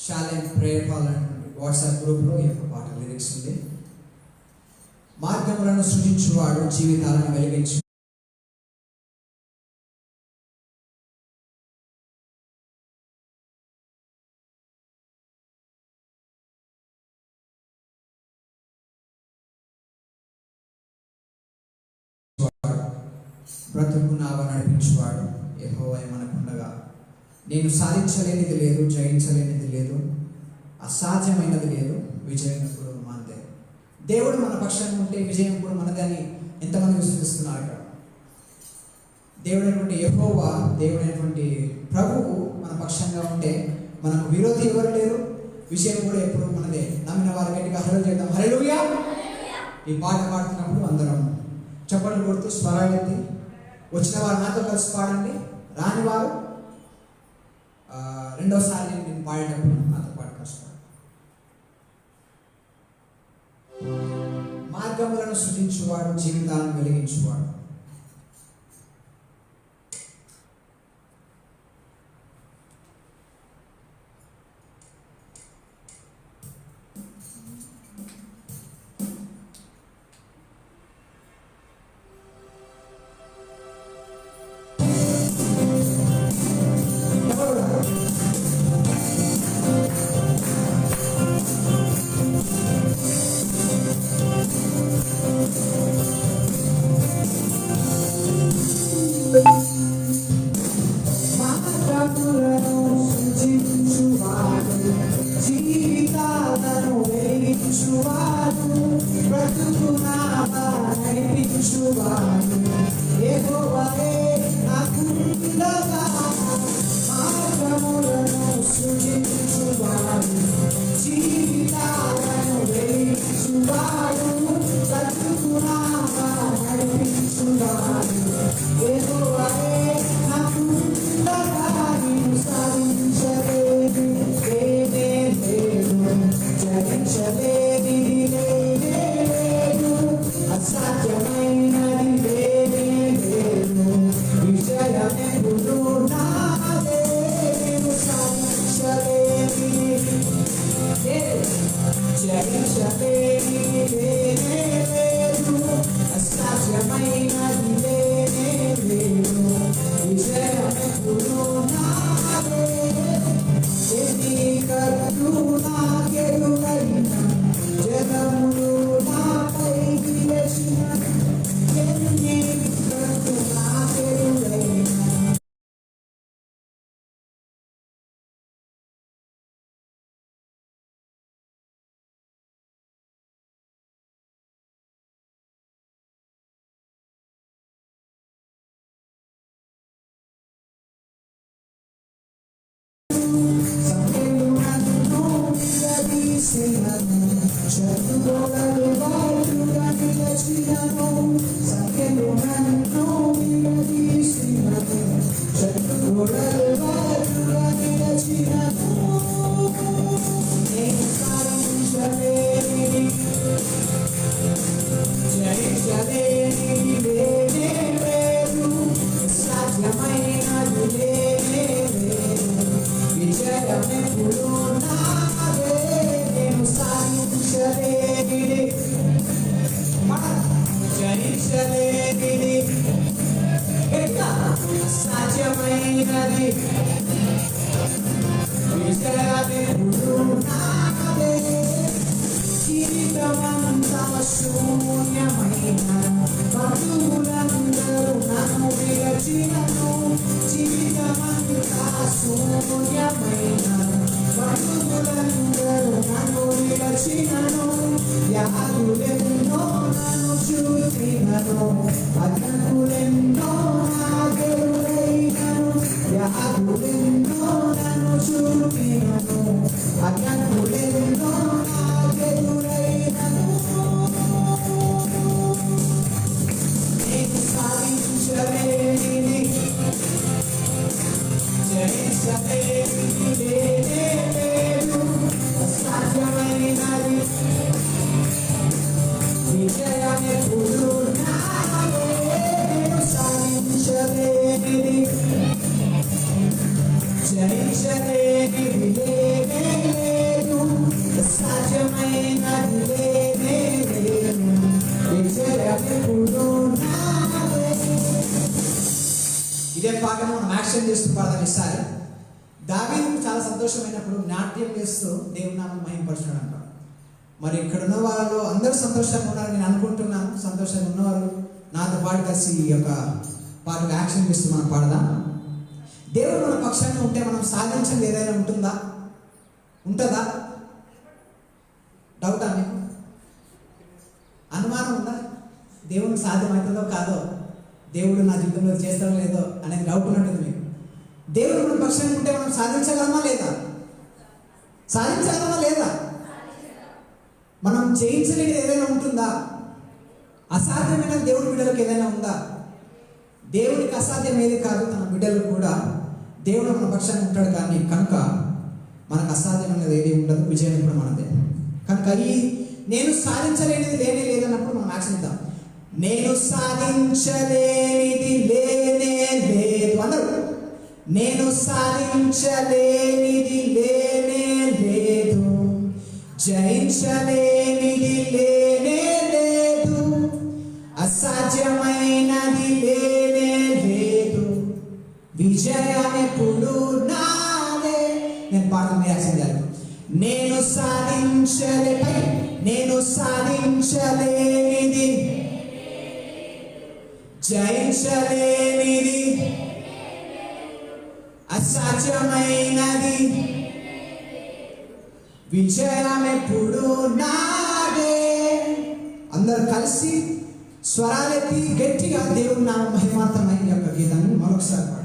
Shalem prayer hall అనేటువంటి WhatsApp గ్రూప్లో ఈ యొక్క పాట లిరిక్స్ ఉంది. మార్గములను సృజించువాడు జీవితాలను వెలిగించు బ్రతుకు నావ నడిపించువాడు యెహోవా మనకుండగా నేను సాధించలేనిది లేదు, జయించలేనిది లేదు, అసాధ్యమైనది లేదు, విజయం ఎప్పుడు మనదే. దేవుడు మన పక్షాన్ని ఉంటే విజయం కూడా మనదని ఎంతమంది విశ్వసిస్తున్నారు? ఇక్కడ దేవుడైనటువంటి యెహోవా, దేవుడైనటువంటి ప్రభువు మన పక్షంగా ఉంటే మనకు విరోధి ఎవరు లేరు, విజయం కూడా ఎప్పుడు మనదే. నమ్మిన వారి గట్టిగా హల్లెలూయా చేద్దాం. హల్లెలూయా. ఈ పాట పాడుతున్నప్పుడు అందరం చప్పట్లు కొడుతూ స్వరాలెత్తి, వచ్చిన వారు నాతో కలిసి పాడండి, రాని వారు రెండోసారి నేను పాడేటప్పుడు నాతో పాటు కలిసి పాడండి. మార్గములను సృజించువాడు జీవితాలను వెలిగించువాడు. Jai జయించలేనిది లేనే లేదు, సాధ్యమైనది లేనే లేదు, విజయమెప్పుడు నాదే. ఇదే పాటను మనం యాక్షన్ చేస్తూ పాడదాం. ఈసారి దావీదు చాలా సంతోషమైనప్పుడు నాట్యం చేస్తూ దేవుని నామం మహిమపరచున్నాడు అంటారు. మరి ఇక్కడ ఉన్న వాళ్ళలో అందరూ సంతోషంగా ఉన్నారని నేను అనుకుంటున్నాను. సంతోషంగా ఉన్నవారు నాతో పాటు కలిసి ఈ యొక్క పాటకు యాక్షన్ చేస్తూ మనం పాడదాం. దేవుడు మన పక్షంగా ఉంటే మనం సాధించింది ఏదైనా ఉంటుందా? ఉంటుందా? డౌటా మీకు? అనుమానం ఉందా? దేవునికి సాధ్యమవుతుందో కాదో, దేవుడు నా జీవితంలో చేస్తాడో లేదో అనేది డౌట్ ఉన్నట్టుంది మీకు. దేవుడు మన పక్షంగా ఉంటే మనం సాధించగలమా లేదా? సాధించగలమా లేదా? మనం జయించలేనిది ఏదైనా ఉంటుందా? అసాధ్యమైన దేవుడి బిడ్డలకు ఏదైనా ఉందా? దేవుడికి అసాధ్యం ఏది కాదు. తన బిడ్డలకు కూడా దేవుడు మన పక్షాన్ని ఉంటాడు. కానీ కనుక మనకు అసాధ్యమైనది ఏది ఉండదు. విజయం కూడా మనదే. కనుక ఈ నేను సాధించలేనిది లేనే లేదన్నప్పుడు మనం ఆచరిద్దాం. నేను సాధించలేనిది లేనే లేదు అందరూ. నేను సాధించలేనిది లేనే లేదు, జయించలేనిది లేనే లేదు, అసాధ్యమైనది లేనే లేదు, విజయమెప్పుడు నాదే. నేను పాటలు మీరు యాక్షన్ చేయాలి. నేను సాధించలేనిది, జయించలేనిది, అసాధ్యమైనది, విజయమెప్పుడు నాదే. అందరు కలిసి స్వరాలెత్తి గట్టిగా దేవుని నామ మహిమార్థమైన యొక్క గీతాన్ని మరొకసారి పాడు.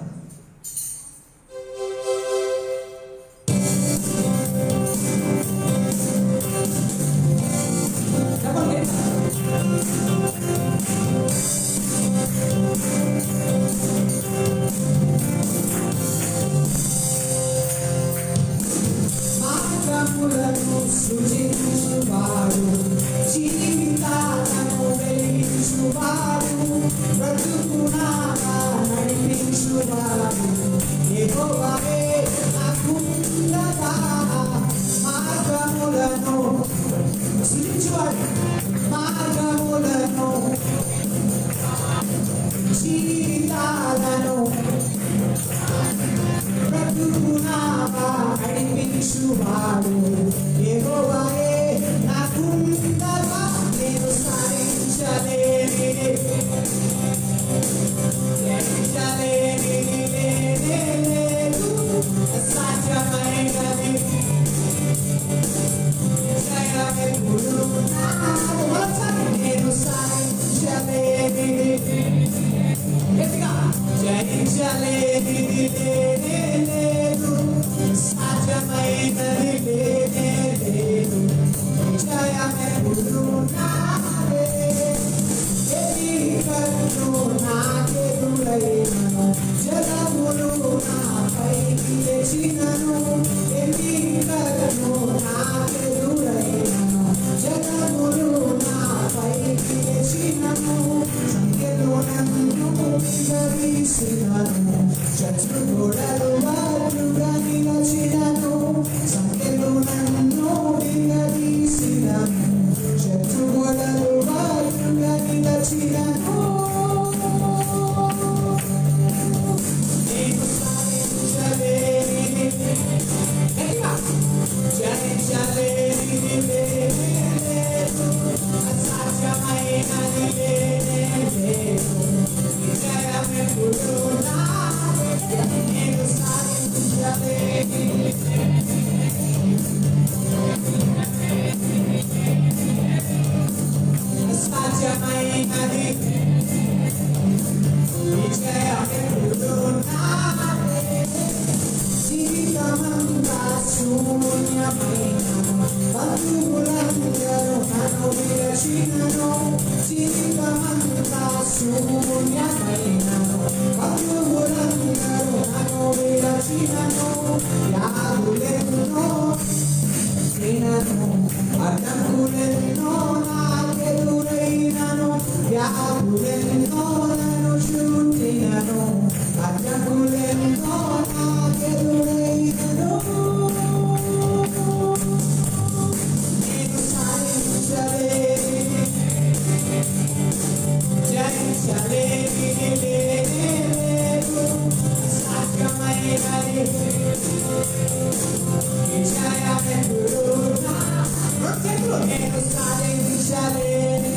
మార్గములను సృజించువాడు, జీవితాలను వెలిగించువాడు, బ్రతుకునాగా నడిపించువాడు యెహోవాయే నాకుండగా. మార్గములను సృజించువాడు, మార్గములను జీవితాలను బ్రతుకునాగా నడిపించువాడు యెహోవాయే నాకుండగా. నేను సాధించలేనిది లేనే లేదు, అసాధ్యమైనది విజయమెప్పుడు నాదే. నేను సాధించలేనిది, జయించలేనిది లేనే లేదు, సాధ్యమైనది లేనే లేదు, విజయమెప్పుడు నాదే. ఎన్నికలను నాకెదురైనను, జగములు నాపైకి తెచ్చినను, ఎన్నికలను నాకెదురైనను, జగములు నాపైకి తెచ్చినను, సంఖ్యలో నన్ను విడదీసినను, శత్రు గోడలు వారుగా నిలచినను, సంఖ్యలో నన్ను విడదీసినను, శత్రు గోడలు వారుగా నిలచినను. నేను సాధించలేనిది, జయించలేనిది లేనే లేదు, అసాధ్యమైనది లేనే లేదు, విజయమెప్పుడు నాదే. నేను సాధించలేనిది, అసాధ్యమైనది, విజయమెప్పుడు నాదే. జీవితమంతా శూన్యమైన, బంధువులందరూ నన్ను విరచినను, జీవితమంతా శూన్యమైన, బంధువులందరూ నన్ను విరచినను, వ్యాధులెన్నో వినను, అడ్డంకులెన్నో నాకెదురైనను, వ్యాధులెన్నో నన్ను చుట్టినను, అడ్డంకులెన్నో నాకెదురైనను, విజయమెప్పుడు నాదే నేను సాధించలేని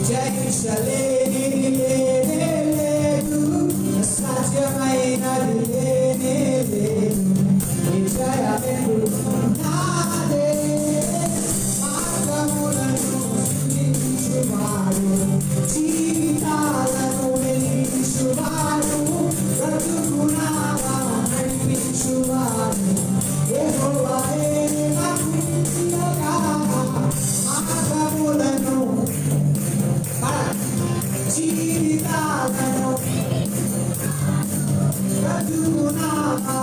జయించలేనిది లేనే లేదు, అసాధ్యమైనది లేనే లేదు. విజయమెప్పుడు నాదే, మార్గములను సృజించువాడు, జీవితాలను వెలిగించువాడు, బ్రతుకునాగా నడిపించువాడు యెహోవాయే నాకు అండగా. మార్గములను జీవితాలను బ్రతుకునాగా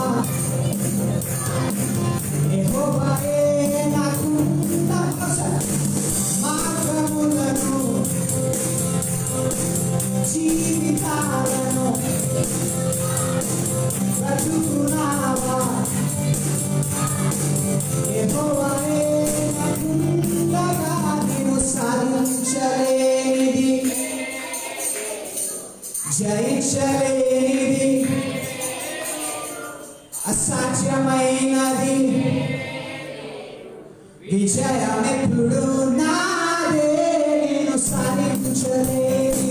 యెహోవాయే నాకు అండగా. మార్గములను జీవితాలను బ్రతుకునాగా యెహోవాయే నాకు అండగా. నేను సాధించలేనిది జయించలేనిది అసాధ్యమైనది విజయమెప్పుడు నాదే, నేను సాధించలేని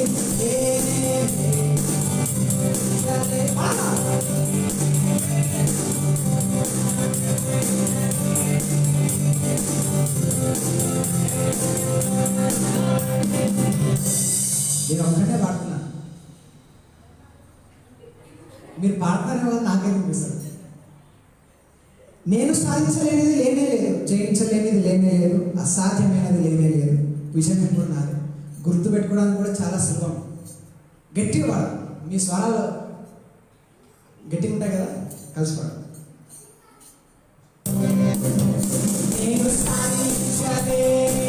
నేను ఒక్కటే పాడుతున్నాను, మీరు పాడతారేమో నాకే అనిపిస్తుంది. నేను సాధించలేనిది లేనే లేదు, జయించలేనిది లేనే లేదు, అసాధ్యమైనది లేనే లేదు. విజయం ఎప్పుడు నాది. గుర్తుపెట్టుకోవడానికి కూడా చాలా సులభం. గట్టిగా పాడు, మీ స్వరాలు గట్టిగా ఉంటాయి కదా, కలిసి పాడు. నేను సాధించలేని